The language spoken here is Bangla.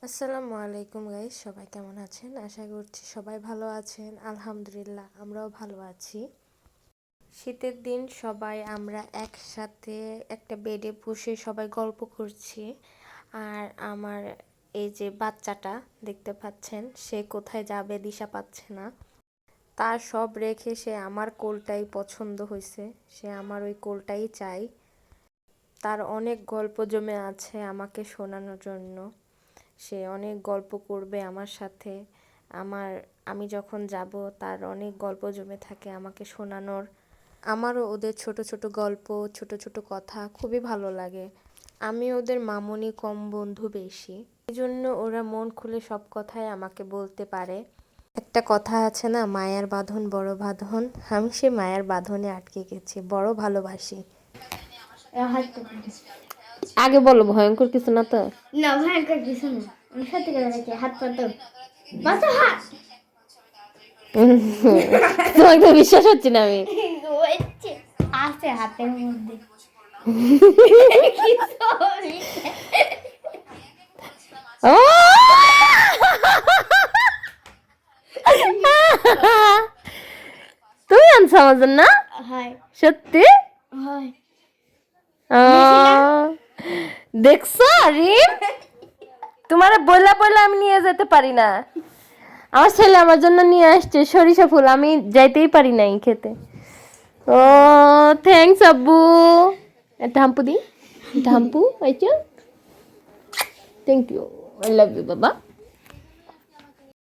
আসসালামু আলাইকুম গাইস, সবাই কেমন আছেন? আশা করছি সবাই ভালো আছেন। আলহামদুলিল্লাহ আমরাও ভালো আছি। শীতের দিন সবাই আমরা একসাথে একটা বেডে বসে সবাই গল্প করছি। আর আমার এই যে বাচ্চাটা দেখতে পাচ্ছেন, সে কোথায় যাবে দিশা পাচ্ছে না। তার সব রেখে সে আমার কোলটাই পছন্দ হয়েছে, সে আমার ওই কোলটাই চাই। তার অনেক গল্প জমে আছে আমাকে শোনানোর জন্য। সে অনেক গল্প করবে আমার সাথে। আমি যখন যাব তার অনেক গল্প জমে থাকে আমাকে শোনানোর। আমারও ওদের ছোট ছোট গল্প, ছোট ছোট কথা খুবই ভালো লাগে। আমি ওদের মামুনি কম, বন্ধু বেশি। এই জন্য ওরা মন খুলে সব কথাই আমাকে বলতে পারে। একটা কথা আছে না, মায়ার বাঁধন বড় বাঁধন। আমি সে মায়ার বাঁধনে আটকে গেছি, বড় ভালোবাসি। আগে বলো, ভয়ঙ্কর কিছু না তো? না, ভয়ঙ্কর কিছু না। আমি সত্যি করে বলছি, হাত পা তো বাঁচো হাত। তোমাকে তো বিশ্বাস হচ্ছে না আমি। আছে হাতের মধ্যে। ও! তুমি আনছো আমার জন্য? হয় সত্যি? হয়। দেখছো রিম, তোমারে বইলা বইলা আমি নিয়ে যেতে পারি না। আমার ছেলে আমার জন্য নিয়ে আসছে সরিষা ফুল, আমি যাইতেই পারি নাই খেতে। ও থ্যাংকস আব্বু। ঢাম্পু দি, ঢাম্পু আইছো। Thank you, I love you বাবা।